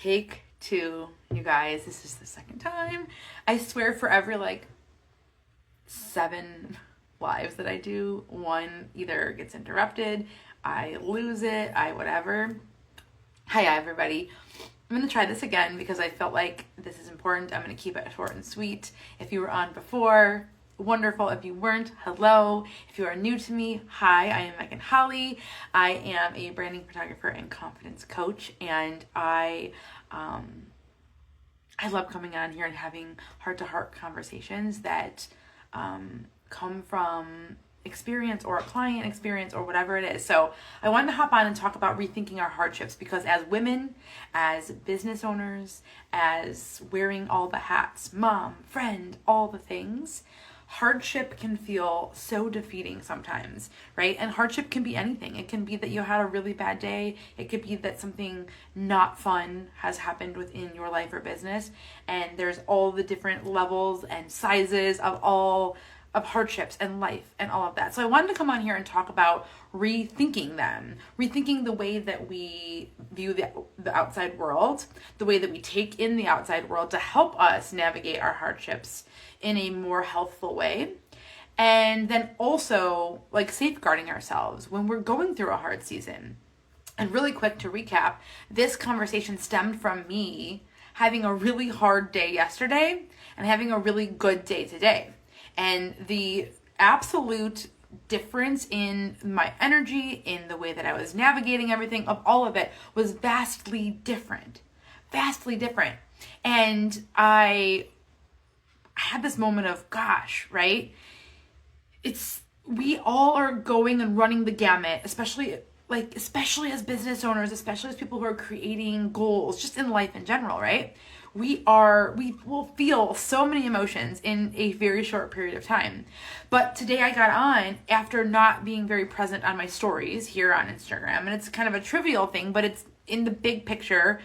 Take two, you guys. This is the second time. I swear for every 7 lives that I do, one either gets interrupted, I lose it, whatever. Hi everybody. I'm going to try this again because I felt like this is important. I'm going to keep it short and sweet. If you were on before, wonderful. If you weren't, hello. If you are new to me, hi, I am Megan Holly. I am a branding photographer and confidence coach, and I love coming on here and having heart-to-heart conversations that come from experience or a client experience or whatever it is. So I wanted to hop on and talk about rethinking our hardships, because as women, as business owners, as wearing all the hats, mom, friend, all the things, hardship can feel so defeating sometimes, right? And hardship can be anything. It can be that you had a really bad day. It could be that something not fun has happened within your life or business. And there's all the different levels and sizes of hardships and life and all of that. So I wanted to come on here and talk about rethinking them, rethinking the way that we view the outside world, the way that we take in the outside world to help us navigate our hardships in a more healthful way. And then also safeguarding ourselves when we're going through a hard season. And really quick to recap, this conversation stemmed from me having a really hard day yesterday and having a really good day today. And the absolute difference in my energy, in the way that I was navigating everything, of all of it, was vastly different. And I had this moment of, gosh, right? We all are going and running the gamut, especially as business owners, especially as people who are creating goals, just in life in general, right? We will feel so many emotions in a very short period of time. But today I got on after not being very present on my stories here on Instagram. And it's kind of a trivial thing, but it's in the big picture.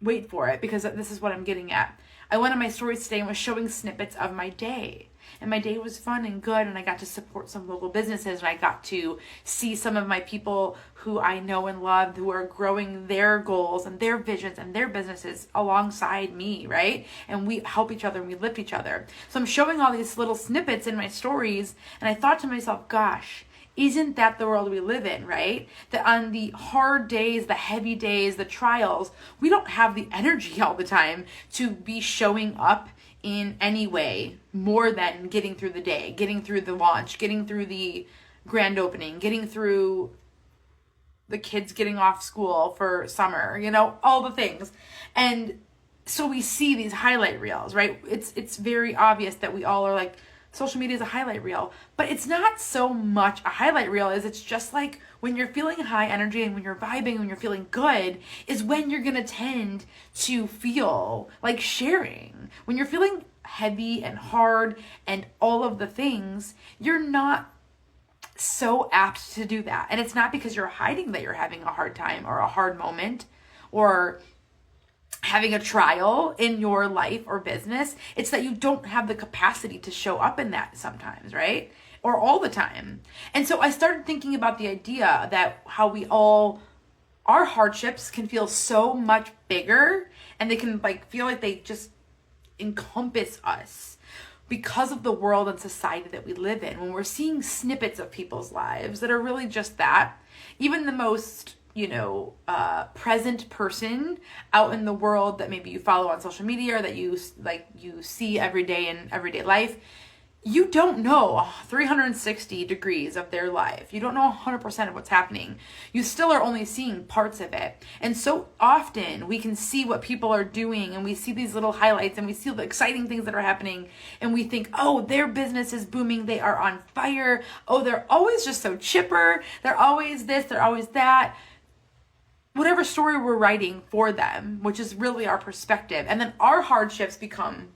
Wait for it, because this is what I'm getting at. I went on my stories today and was showing snippets of my day. And my day was fun and good, and I got to support some local businesses, and I got to see some of my people who I know and love who are growing their goals and their visions and their businesses alongside me, right? And we help each other and we lift each other. So I'm showing all these little snippets in my stories, and I thought to myself, gosh, isn't that the world we live in, right? That on the hard days, the heavy days, the trials, we don't have the energy all the time to be showing up in any way more than getting through the day, getting through the launch, getting through the grand opening, getting through the kids getting off school for summer, all the things. And so we see these highlight reels, right? It's very obvious that we all are social media is a highlight reel, but it's not so much a highlight reel as it's just when you're feeling high energy and when you're vibing, when you're feeling good, is when you're going to tend to feel like sharing. When you're feeling heavy and hard and all of the things, you're not so apt to do that. And it's not because you're hiding that you're having a hard time or a hard moment or having a trial in your life or business. It's that you don't have the capacity to show up in that sometimes, right? Or all the time. And so I started thinking about the idea that how our hardships can feel so much bigger, and they can feel like they just encompass us because of the world and society that we live in. When we're seeing snippets of people's lives that are really just that, even the most present person out in the world that maybe you follow on social media or that you see every day in everyday life, you don't know 360 degrees of their life. You don't know 100% of what's happening. You still are only seeing parts of it. And so often we can see what people are doing, and we see these little highlights, and we see the exciting things that are happening, and we think, oh, their business is booming. They are on fire. Oh, they're always just so chipper. They're always this, they're always that. Whatever story we're writing for them, which is really our perspective. And then our hardships become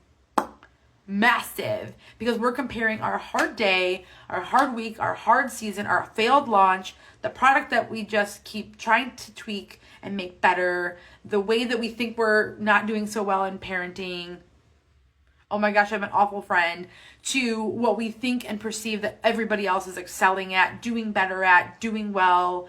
massive because we're comparing our hard day, our hard week, our hard season, our failed launch, the product that we just keep trying to tweak and make better, the way that we think we're not doing so well in parenting. Oh my gosh, I'm an awful friend, to what we think and perceive that everybody else is excelling at, doing better at, doing well,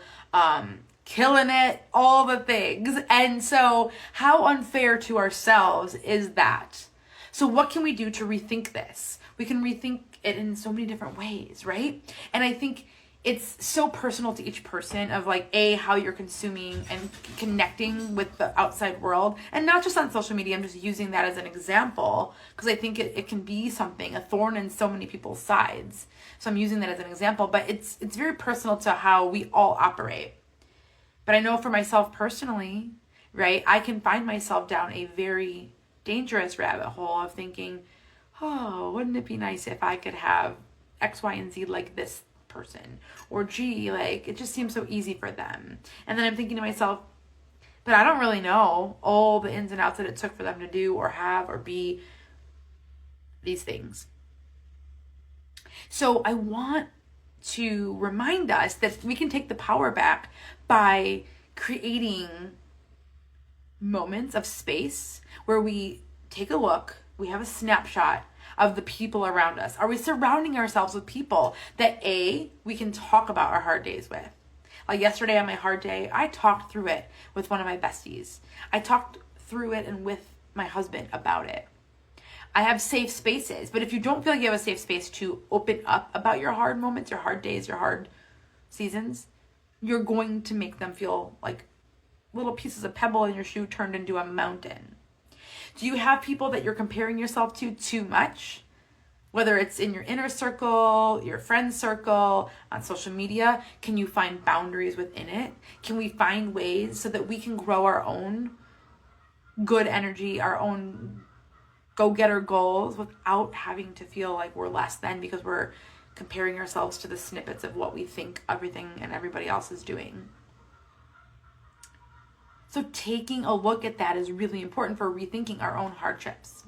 killing it, all the things. And so how unfair to ourselves is that? So what can we do to rethink this? We can rethink it in so many different ways, right? And I think it's so personal to each person of like, how you're consuming and connecting with the outside world, and not just on social media. I'm just using that as an example because I think it can be something, a thorn in so many people's sides. So I'm using that as an example, but it's very personal to how we all operate. But I know for myself personally, right, I can find myself down a very dangerous rabbit hole of thinking, oh, wouldn't it be nice if I could have X, Y, and Z like this person? Or gee, like, it just seems so easy for them. And then I'm thinking to myself, but I don't really know all the ins and outs that it took for them to do or have or be these things. So I want to remind us that we can take the power back by creating moments of space where we take a look, we have a snapshot of the people around us. Are we surrounding ourselves with people that we can talk about our hard days with? Like yesterday on my hard day, I talked through it with one of my besties. I talked through it and with my husband about it. I have safe spaces, but if you don't feel like you have a safe space to open up about your hard moments, your hard days, your hard seasons, you're going to make them feel like little pieces of pebble in your shoe turned into a mountain. Do you have people that you're comparing yourself to too much? Whether it's in your inner circle, your friend circle, on social media, can you find boundaries within it? Can we find ways so that we can grow our own good energy, our own go-getter goals without having to feel like we're less than because we're comparing ourselves to the snippets of what we think everything and everybody else is doing? So taking a look at that is really important for rethinking our own hardships.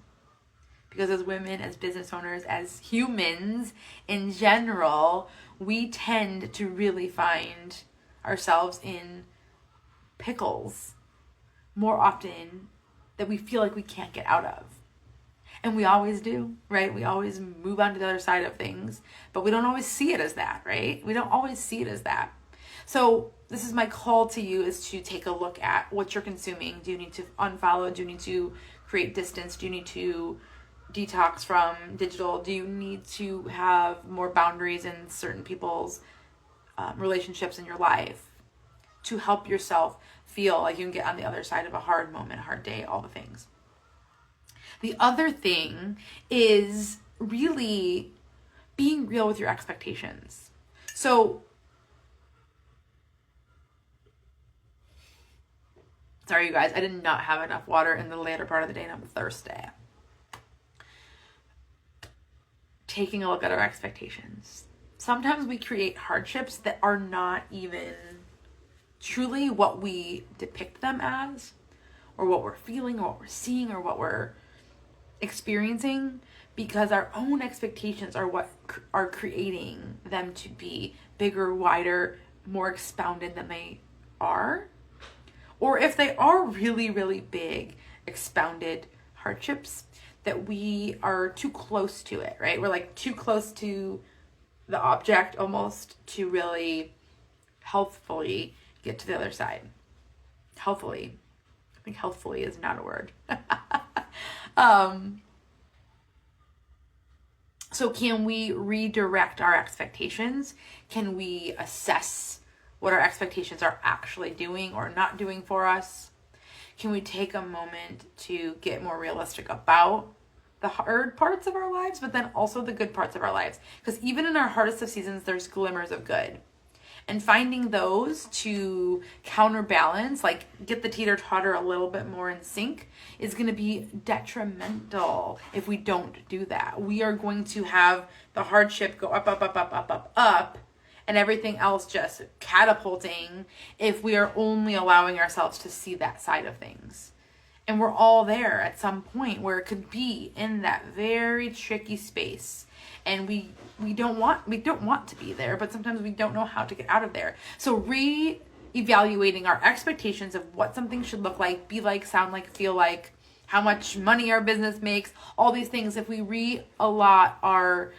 Because as women, as business owners, as humans in general, we tend to really find ourselves in pickles more often that we feel like we can't get out of. And we always do, right? We always move on to the other side of things, but we don't always see it as that, right? We don't always see it as that. So this is my call to you, is to take a look at what you're consuming. Do you need to unfollow? Do you need to create distance? Do you need to detox from digital? Do you need to have more boundaries in certain people's relationships in your life to help yourself feel like you can get on the other side of a hard moment, hard day, all the things? The other thing is really being real with your expectations. So, sorry, you guys, I did not have enough water in the later part of the day and I'm thirsty. Taking a look at our expectations. Sometimes we create hardships that are not even truly what we depict them as, or what we're feeling, or what we're seeing, or what we're experiencing, because our own expectations are what are creating them to be bigger, wider, more expounded than they are. Or if they are really, really big, expounded hardships, that we are too close to it, right? We're like too close to the object almost to really healthfully get to the other side. Healthfully. I think healthfully is not a word. So can we redirect our expectations? Can we assess what our expectations are actually doing or not doing for us? Can we take a moment to get more realistic about the hard parts of our lives, but then also the good parts of our lives? Because even in our hardest of seasons, there's glimmers of good. And finding those to counterbalance, like get the teeter-totter a little bit more in sync, is going to be detrimental if we don't do that. We are going to have the hardship go up, up, up, up, up, up, up, and everything else just catapulting if we are only allowing ourselves to see that side of things. And we're all there at some point where it could be in that very tricky space. And we don't want to be there, but sometimes we don't know how to get out of there. So re-evaluating our expectations of what something should look like, be like, sound like, feel like, how much money our business makes, all these things. If we re-allot our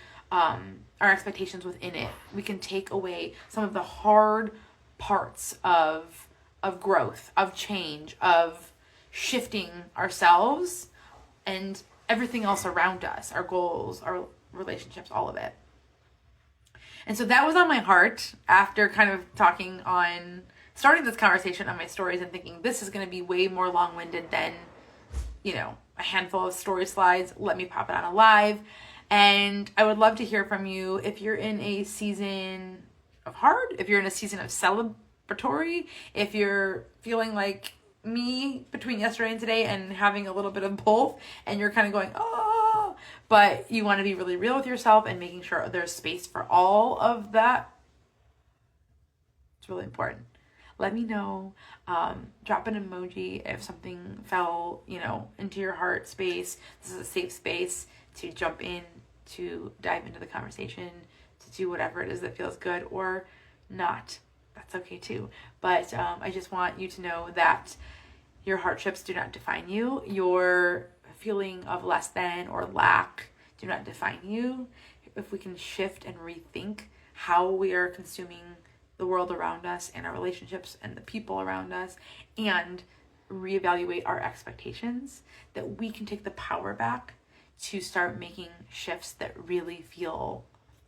expectations within it, we can take away some of the hard parts of of growth, of change, of shifting ourselves and everything else around us, our goals, our relationships, all of it. And so that was on my heart after kind of starting this conversation on my stories and thinking this is going to be way more long-winded than, a handful of story slides. Let me pop it on a live. And I would love to hear from you if you're in a season of hard, if you're in a season of celebratory, if you're feeling like me between yesterday and today and having a little bit of both, and you're kind of going, oh, but you want to be really real with yourself and making sure there's space for all of that. It's really important. Let me know. Drop an emoji if something fell, into your heart space. This is a safe space to jump in, to dive into the conversation, to do whatever it is that feels good or not. That's okay too. But I just want you to know that your hardships do not define you. Your feeling of less than or lack do not define you. If we can shift and rethink how we are consuming the world around us and our relationships and the people around us, and reevaluate our expectations, that we can take the power back to start making shifts that really feel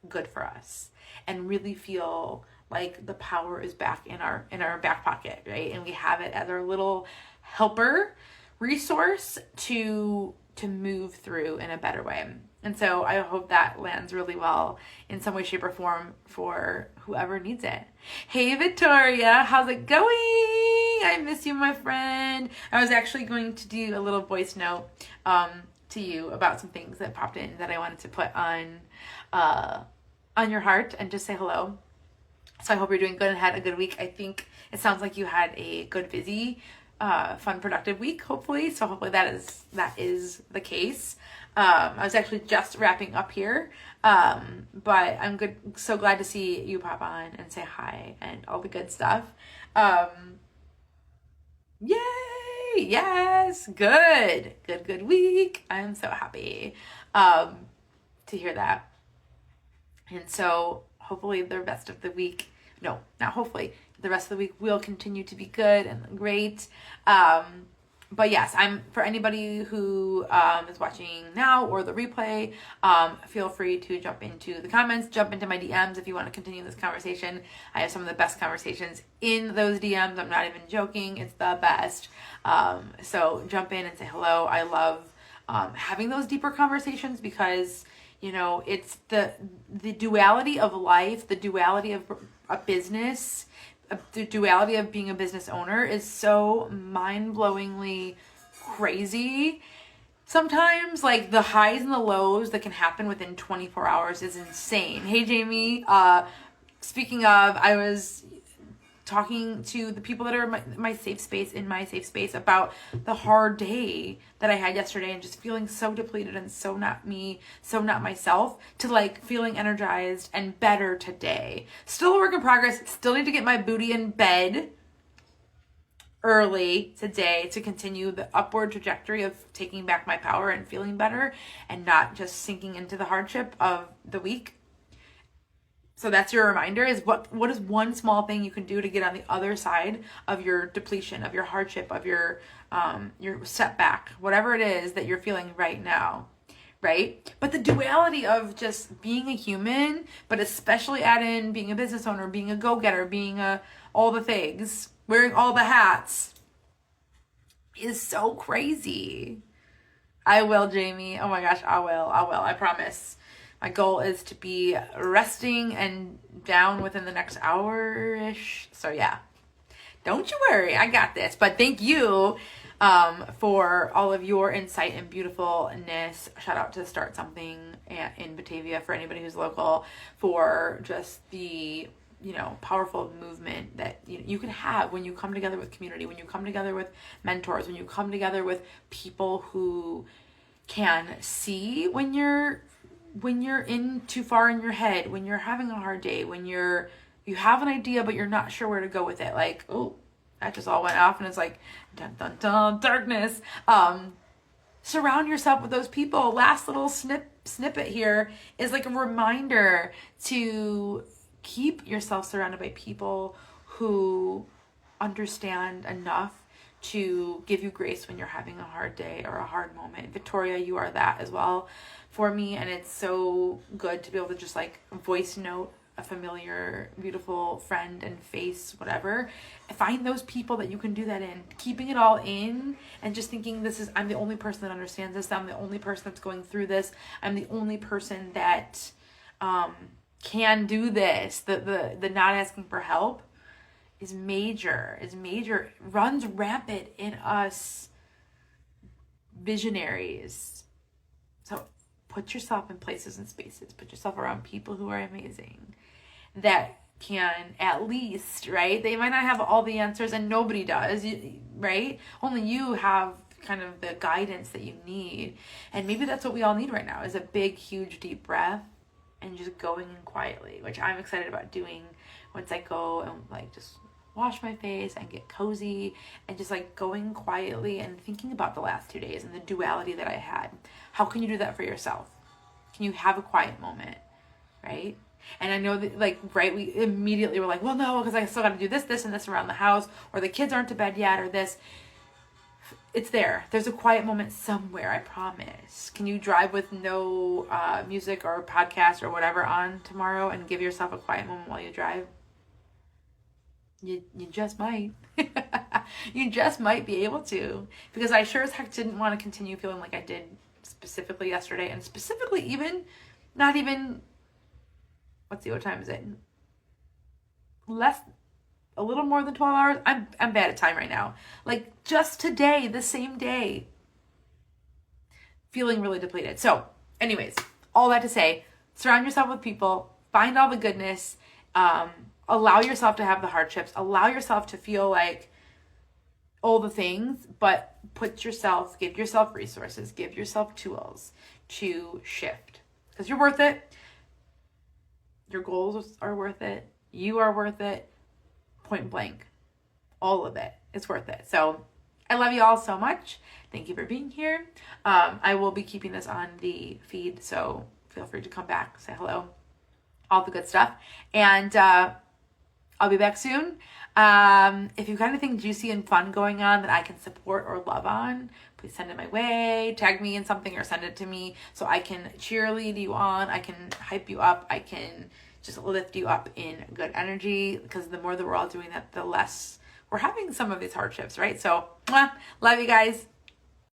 good for us and really feel like the power is back in our back pocket, right? And we have it as our little helper resource to move through in a better way. And so I hope that lands really well in some way, shape, or form for whoever needs it. Hey, Victoria, how's it going? I miss you, my friend. I was actually going to do a little voice note to you about some things that popped in that I wanted to put on your heart and just say hello. So I hope you're doing good and had a good week. I think it sounds like you had a good, busy, fun, productive week, hopefully. So hopefully that is the case. I was actually just wrapping up here, but I'm good. So glad to see you pop on and say hi and all the good stuff. Yay! Yes, good week. I'm so happy to hear that. And so hopefully the rest of the week, no, not hopefully, the rest of the week will continue to be good and great. But yes, for anybody who is watching now or the replay, feel free to jump into the comments, jump into my DMs if you want to continue this conversation. I have some of the best conversations in those DMs. I'm not even joking. It's the best. So jump in and say hello. I love having those deeper conversations because, it's the duality of life, the duality of a business, the duality of being a business owner is so mind-blowingly crazy. Sometimes, like, the highs and the lows that can happen within 24 hours is insane. Hey, Jamie. Speaking of, I was talking to the people that are my safe space, in my safe space, about the hard day that I had yesterday and just feeling so depleted and so not me, so not myself, to like feeling energized and better today. Still a work in progress. Still need to get my booty in bed early today to continue the upward trajectory of taking back my power and feeling better and not just sinking into the hardship of the week. So that's your reminder, is what is one small thing you can do to get on the other side of your depletion, of your hardship, of your setback, whatever it is that you're feeling right now, right? But the duality of just being a human, but especially add in being a business owner, being a go-getter, being all the things, wearing all the hats, is so crazy. I will, Jamie. Oh my gosh, I will. I promise. My goal is to be resting and down within the next hour-ish. So yeah, don't you worry. I got this. But thank you for all of your insight and beautifulness. Shout out to Start Something in Batavia for anybody who's local, for just the powerful movement that you can have when you come together with community, when you come together with mentors, when you come together with people who can see when you're in too far in your head, when you're having a hard day, when you have an idea but you're not sure where to go with it, like, oh, that just all went off and it's like dun dun dun, darkness. Surround yourself with those people. Last little snippet here is like a reminder to keep yourself surrounded by people who understand enough to give you grace when you're having a hard day or a hard moment. Victoria, you are that as well for me. And it's so good to be able to just like voice note a familiar, beautiful friend and face, whatever. Find those people that you can do that in. Keeping it all in and just thinking I'm the only person that understands this. I'm the only person that's going through this. I'm the only person that can do this. The not asking for help is major, runs rampant in us visionaries. So put yourself in places and spaces, put yourself around people who are amazing, that can at least, right? They might not have all the answers, and nobody does, right? Only you have kind of the guidance that you need. And maybe that's what we all need right now, is a big, huge, deep breath and just going in quietly, which I'm excited about doing once I go and like just wash my face and get cozy and just like going quietly and thinking about the last 2 days and the duality that I had. How can you do that for yourself? Can you have a quiet moment, right? And I know that, like, right, we immediately were like, well, no, because I still got to do this, and this around the house, or the kids aren't to bed yet, or this. It's there. There's a quiet moment somewhere, I promise. Can you drive with no music or podcast or whatever on tomorrow and give yourself a quiet moment while you drive? You just might. You just might be able to. Because I sure as heck didn't want to continue feeling like I did specifically yesterday, and specifically even, not even, let's see, what time is it? A little more than 12 hours. I'm bad at time right now. Like just today, the same day, feeling really depleted. So anyways, all that to say, surround yourself with people, find all the goodness, allow yourself to have the hardships, allow yourself to feel like all the things, but give yourself resources, give yourself tools to shift, because you're worth it. Your goals are worth it. You are worth it. Point blank. All of it. It's worth it. So I love you all so much. Thank you for being here. I will be keeping this on the feed, so feel free to come back, say hello, all the good stuff. And I'll be back soon. If you've got anything juicy and fun going on that I can support or love on, please send it my way. Tag me in something or send it to me so I can cheerlead you on. I can hype you up. I can just lift you up in good energy, because the more that we're all doing that, the less we're having some of these hardships, right? So, love you guys.